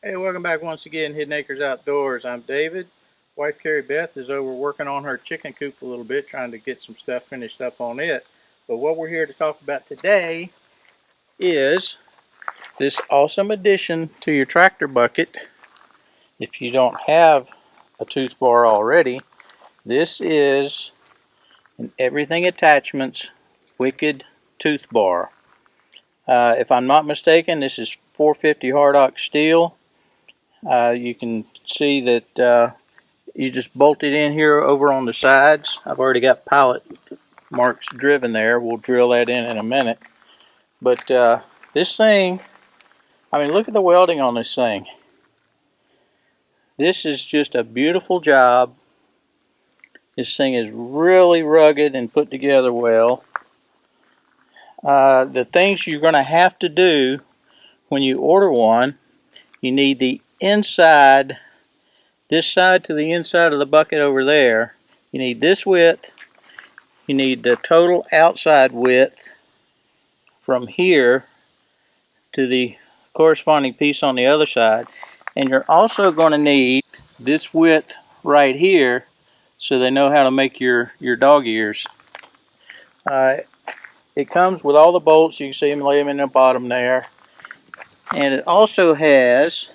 Hey, welcome back once again, Hidden Acres Outdoors. I'm David. Wife Carrie Beth is over working on her chicken coop a little bit, trying to get some stuff finished up on it. But what we're here to talk about today is this awesome addition to your tractor bucket. If you don't have a tooth bar already, this is an Everything Attachments Wicked Tooth Bar. If I'm not mistaken, this is 450 Hardock steel. You can see that you just bolt it in here over on the sides. I've already got pilot marks driven there. We'll drill that in a minute. But this thing, I mean, look at the welding on this thing. This is just a beautiful job. This thing is really rugged and put together well. The things you're going to have to do when you order one, you need the inside, this side to the inside of the bucket over there. You need this width. You need the total outside width from here to the corresponding piece on the other side. And you're also going to need this width right here so they know how to make your dog ears. It comes with all the bolts. You can see them lay them in the bottom there. And it also has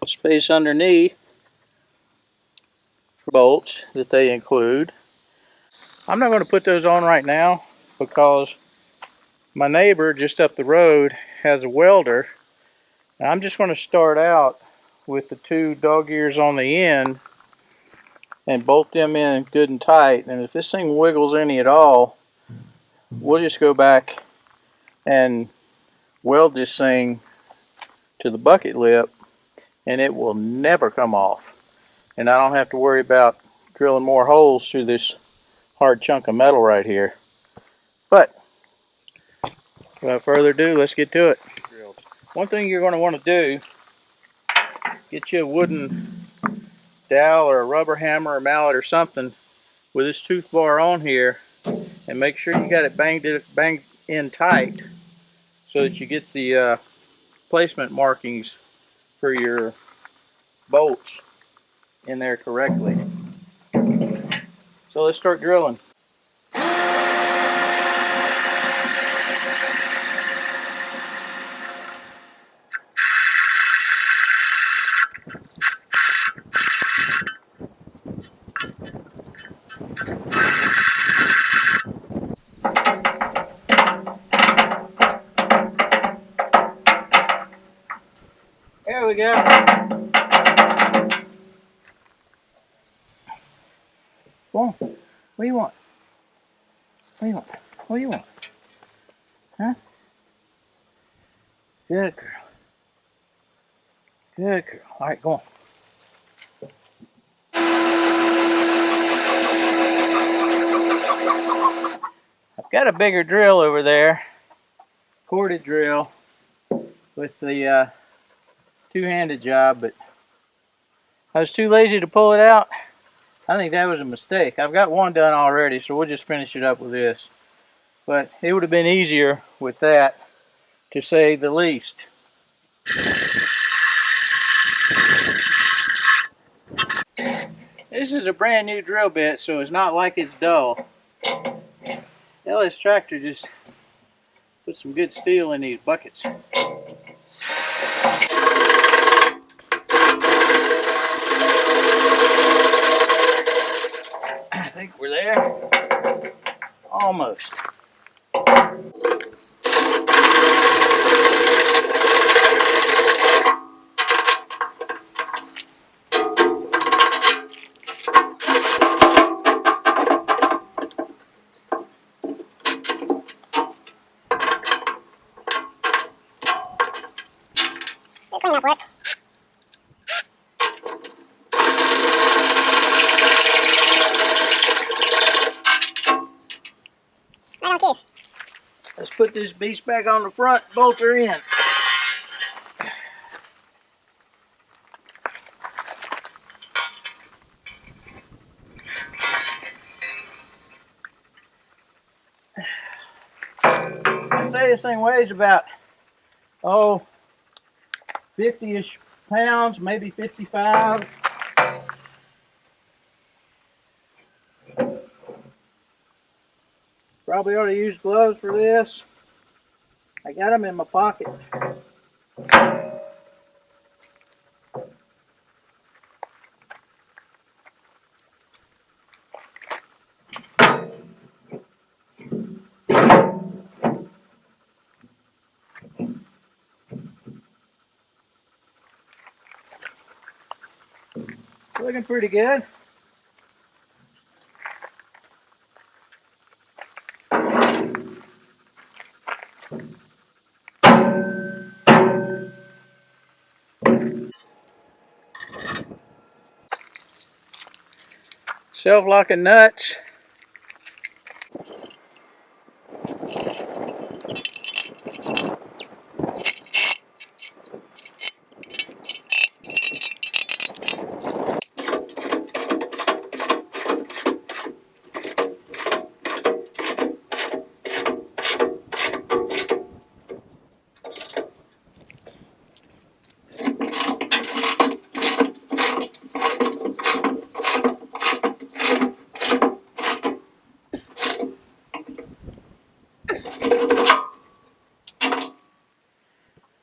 space underneath for bolts that they include. I'm not going to put those on right now because my neighbor just up the road has a welder. And I'm just going to start out with the two dog ears on the end and bolt them in good and tight. And if this thing wiggles any at all, we'll just go back and weld this thing to the bucket lip and it will never come off. And I don't have to worry about drilling more holes through this hard chunk of metal right here. But without further ado, let's get to it. One thing you're going to want to do, get you a wooden dowel or a rubber hammer or mallet or something with this tooth bar on here, and make sure you got it banged in tight so that you get the placement markings for your bolts in there correctly. So let's start drilling. There we go. Come on. What do you want? What do you want? What do you want? Huh? Good girl. Good girl. All right, go on. I've got a bigger drill over there, corded drill with the two-handed job, but I was too lazy to pull it out. I think that was a mistake. I've got one done already, so we'll just finish it up with this. But it would have been easier with that, to say the least. This is a brand new drill bit, so it's not like it's dull. LS Tractor just put some good steel in these buckets. I think we're there. Almost. Clean up work. Right on cue. Let's put this beast back on the front, bolt her in. I'd say this thing weighs about, 50-ish pounds, maybe 55. Probably ought to use gloves for this. I got them in my pocket. Looking pretty good. Self-locking nuts.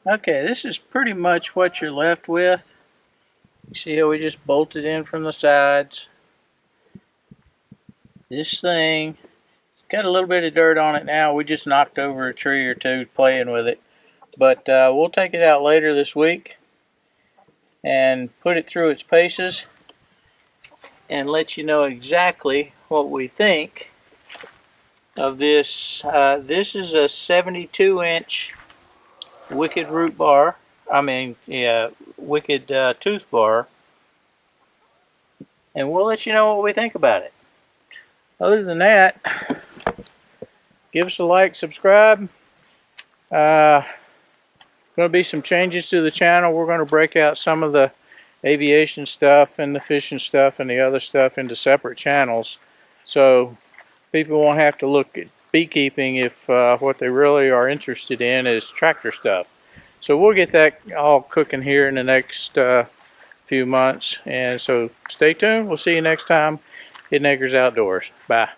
Okay, this is pretty much what you're left with. You see how we just bolted in from the sides. This thing, it's got a little bit of dirt on it now. We just knocked over a tree or two playing with it. But we'll take it out later this week and put it through its paces and let you know exactly what we think of this. This is a 72-inch Wicked root bar. Wicked tooth bar. And we'll let you know what we think about it. Other than that, give us a like, subscribe. Going to be some changes to the channel. We're going to break out some of the aviation stuff and the fishing stuff and the other stuff into separate channels, so people won't have to look at beekeeping if what they really are interested in is tractor stuff. So we'll get that all cooking here in the next few months, and so stay tuned. We'll see you next time. Hidden Acres Outdoors. Bye.